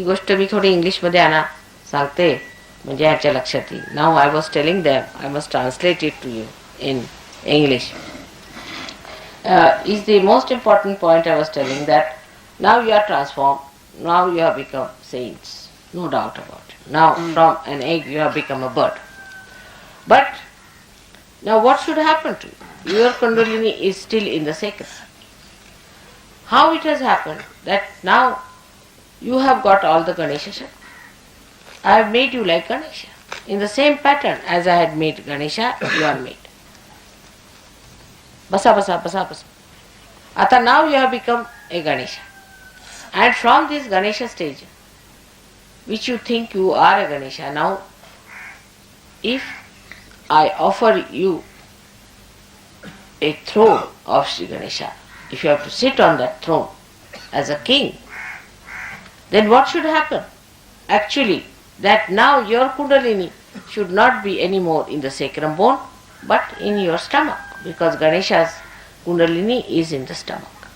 ही गोष्ट मी थोडी इंग्लिशमध्ये आणा सांगते म्हणजे ह्याच्या लक्षात येईल. Now I was telling them, I must translate it to you in English. Is the most important point I was telling, that now you are transformed, now you have become saints, no doubt about it. Now from an egg you have become a bird. But now what should happen to you? Your Kundalini is still in the sacred. How it has happened that now you have got all the Ganesha Shakti? I have made you like Ganesha. In the same pattern as I had made Ganesha, you are made. Basa basa basa basa. Ata now you have become a Ganesha. And from this Ganesha stage, which you think you are a Ganesha, now if I offer you a throne of Shri Ganesha, if you have to sit on that throne as a king, then what should happen? Actually, that now your Kundalini should not be anymore in the sacrum bone, but in your stomach, because Ganesha's Kundalini is in the stomach.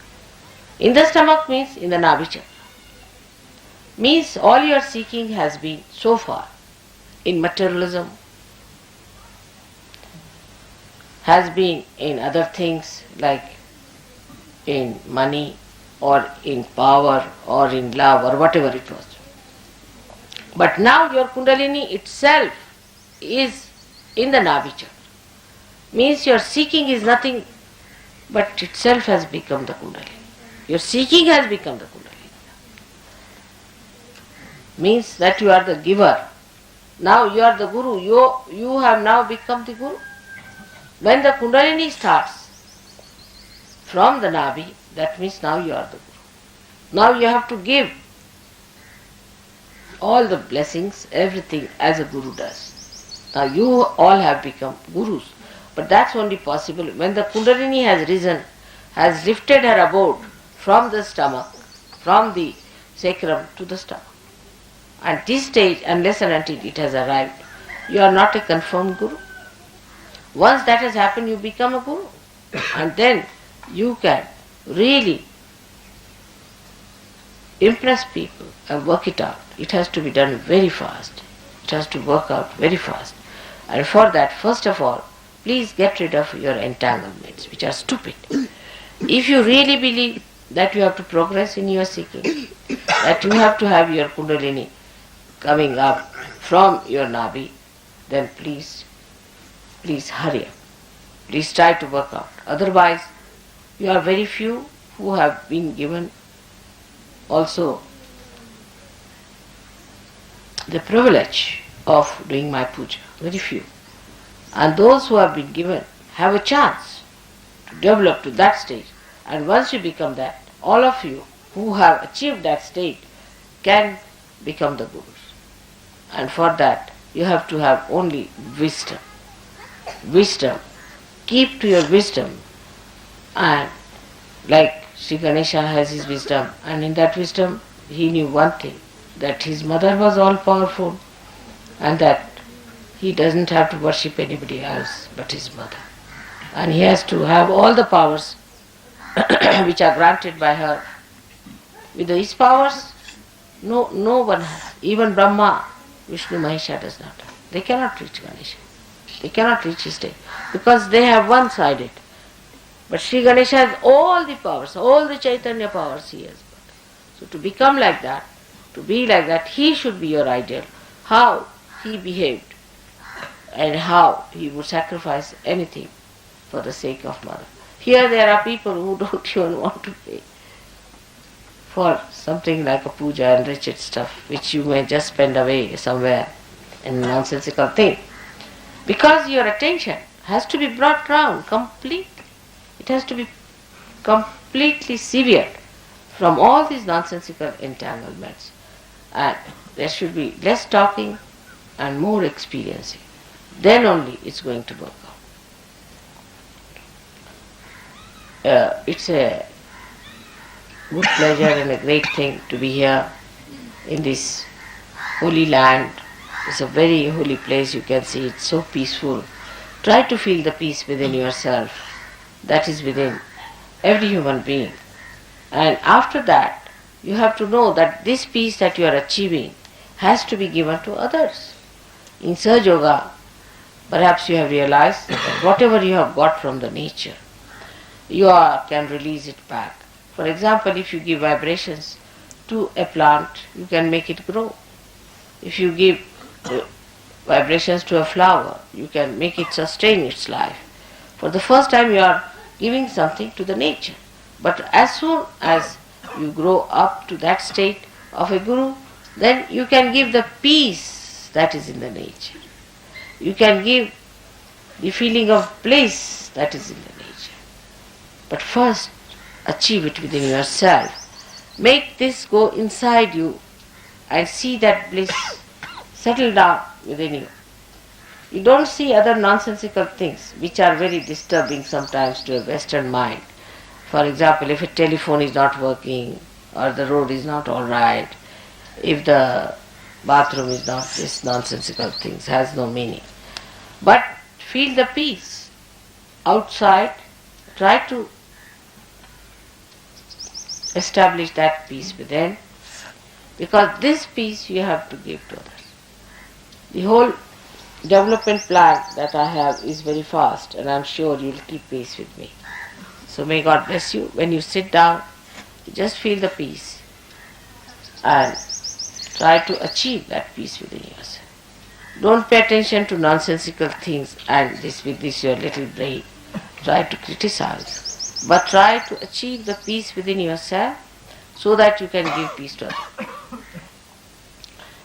In the stomach means in the Nabhi chakra. Means all your seeking has been so far in materialism, has been in other things like in money or in power or in love or whatever it was. But now your Kundalini itself is in the Nabhi chakra. Means your seeking is nothing but itself has become the Kundalini. Your seeking has become the Kundalini. Means that you are the giver. Now you are the Guru. You have now become the Guru. When the Kundalini starts from the Nabhi, that means now you are the Guru. Now you have to give all the blessings, everything as a Guru does. Now you all have become Gurus. But that's only possible when the Kundalini has risen, has lifted her abode from the stomach, from the sacrum to the stomach. At this stage, unless and until it has arrived, you are not a confirmed Guru. Once that has happened, you become a Guru. And then you can really impress people and work it out. It has to be done very fast. It has to work out very fast. And for that, first of all, please get rid of your entanglements, which are stupid. If you really believe that you have to progress in your seeking, that you have to have your Kundalini coming up from your Nabhi, then please hurry up. Please try to work out. Otherwise, you are very few who have been given also the privilege of doing my puja. Very few. And those who have been given have a chance to develop to that stage. And once you become that, all of you who have achieved that state can become the Gurus. And for that, you have to have only wisdom. Wisdom. Keep to your wisdom. And like Shri Ganesha has his wisdom, and in that wisdom he knew one thing, that his mother was all powerful and that he doesn't have to worship anybody else but his mother. And he has to have all the powers which are granted by her. With these powers, no one has. Even Brahma, Vishnu, Mahesha does not have. They cannot reach Ganesha. They cannot reach his state because they have one-sided. But Shri Ganesha has all the powers, all the Chaitanya powers he has got. So to become like that, to be like that, he should be your ideal. How he behaved and how he would sacrifice anything for the sake of mother. Here there are people who don't even want to pay for something like a puja and wretched stuff which you may just spend away somewhere in a nonsensical thing. Because your attention has to be brought round completely. It has to be completely severed from all these nonsensical entanglements. And there should be less talking and more experiencing. Then only it's going to work out. It's a good pleasure and a great thing to be here in this holy land. It's a very holy place, you can see it's so peaceful. Try to feel the peace within yourself that is within every human being. And after that, you have to know that this peace that you are achieving has to be given to others. In Sahaja Yoga, perhaps you have realized that whatever you have got from the nature, can release it back. For example, if you give vibrations to a plant, you can make it grow. If you give vibrations to a flower, you can make it sustain its life. For the first time you are giving something to the nature. But as soon as you grow up to that state of a guru, then you can give the peace that is in the nature. You can give the feeling of bliss that is in the nature. But first, achieve it within yourself. Make this go inside you and see that bliss settle down within you. You don't see other nonsensical things which are very disturbing sometimes to a Western mind. For example, if a telephone is not working, or the road is not all right, if the bathroom is not, this nonsensical things has no meaning. But feel the peace outside. Try to establish that peace within, because this peace you have to give to others. The whole development plan that I have is very fast, and I am sure you will keep pace with me. So may God bless you. When you sit down, you just feel the peace and try to achieve that peace within yourself. Don't pay attention to nonsensical things and with this your little brain try to criticize. But try to achieve the peace within yourself so that you can give peace to others.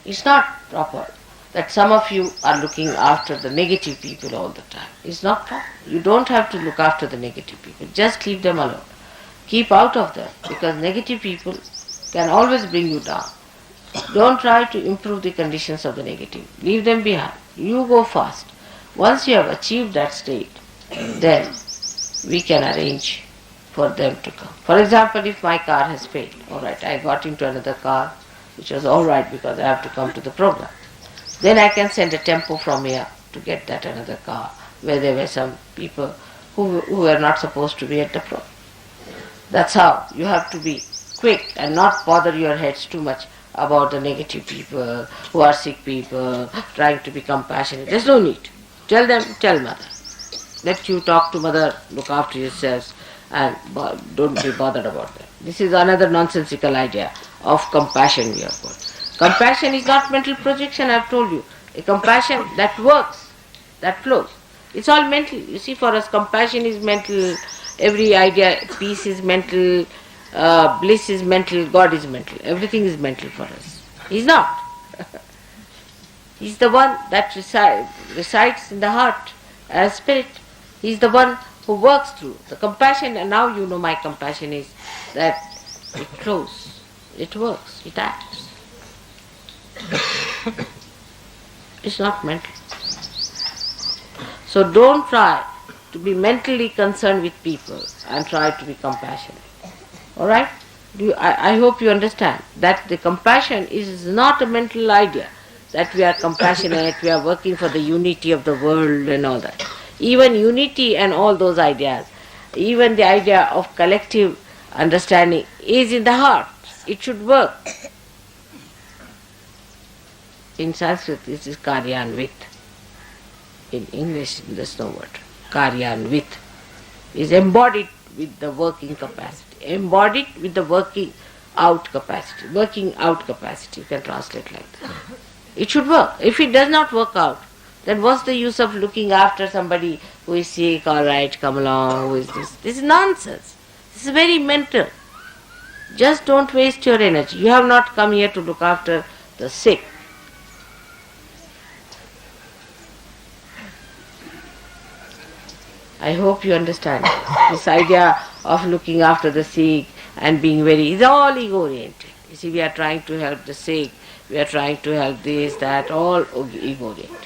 It's not proper that some of you are looking after the negative people all the time. It's not proper. You don't have to look after the negative people. Just leave them alone. Keep out of them, because negative people can always bring you down. Don't try to improve the conditions of the negative. Leave them behind. You go fast. Once you have achieved that state, then we can arrange for them to come. For example, if my car has failed, alright, I got into another car, which was alright because I have to come to the program. Then I can send a tempo from here to get that another car, where there were some people who were not supposed to be at the program. That's how you have to be quick and not bother your heads too much about the negative people, who are sick people, trying to be compassionate. There's no need. Tell them, tell mother. Let you talk to mother, look after yourselves, and don't be bothered about them. This is another nonsensical idea of compassion we have got. Compassion is not mental projection, I have told you. A compassion that works, that flows. It's all mental. You see, for us compassion is mental, every idea, peace is mental, bliss is mental, God is mental. Everything is mental for us. He's not. He's the one that resides in the heart as spirit. He's the one who works through. The compassion, and now you know my compassion is that it flows, it works, it acts. It's not mental. So don't try to be mentally concerned with people and try to be compassionate. Alright? I hope you understand that the compassion is not a mental idea, that we are compassionate, we are working for the unity of the world and all that. Even unity and all those ideas, even the idea of collective understanding is in the heart. It should work. In Sanskrit this is karyanvit. In English there's no word. Karyanvit is embodied with the working capacity. Embodied with the working out capacity. Working out capacity, you can translate like that. It should work. If it does not work out, then what's the use of looking after somebody who is sick, alright, come along, who is this? This is nonsense. This is very mental. Just don't waste your energy. You have not come here to look after the sick. I hope you understand. This idea of looking after the sick and being is all ego-oriented. You see, we are trying to help the sick, we are trying to help this, that, all ego-oriented.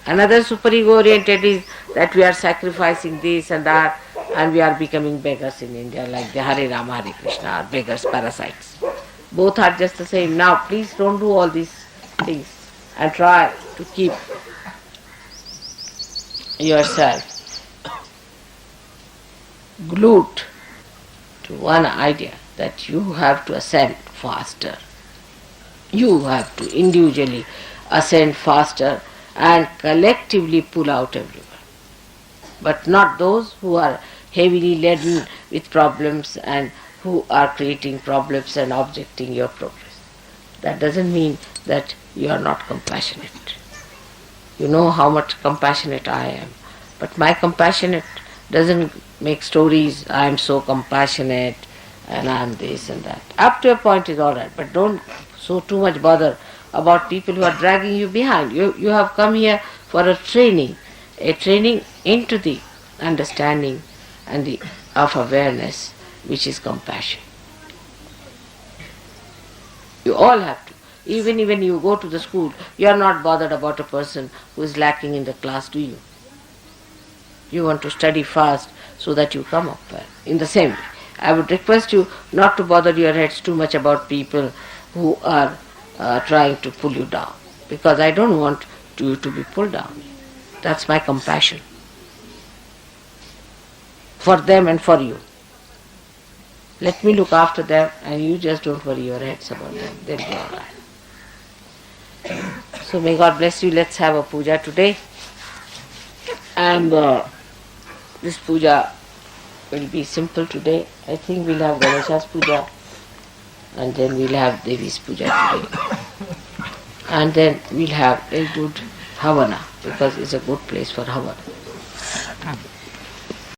Another super-ego-oriented is that we are sacrificing this and that, and we are becoming beggars in India, like the Hare Rama, Hare Krishna, are beggars, parasites. Both are just the same. Now, please don't do all these things and try to keep yourself glued to one idea, that you have to ascend faster. You have to individually ascend faster and collectively pull out everyone. But not those who are heavily laden with problems and who are creating problems and objecting your progress. That doesn't mean that you are not compassionate. You know how much compassionate I am. But my compassionate doesn't make stories, I am so compassionate and I am this and that. Up to a point is alright, but don't so too much bother about people who are dragging you behind. You have come here for a training into the understanding and the of awareness, which is compassion. You all have to. Even when you go to the school, you are not bothered about a person who is lacking in the class, do you? You want to study fast so that you come up well. In the same way, I would request you not to bother your heads too much about people who are trying to pull you down, because I don't want you to be pulled down. That's my compassion for them and for you. Let me look after them and you just don't worry your heads about them. They'll be all right. So may God bless you. Let's have a puja today. And this puja will be simple today. I think we'll have Ganesha's puja and then we'll have Devi's puja today. And then we'll have a good Havana, because it's a good place for Havana.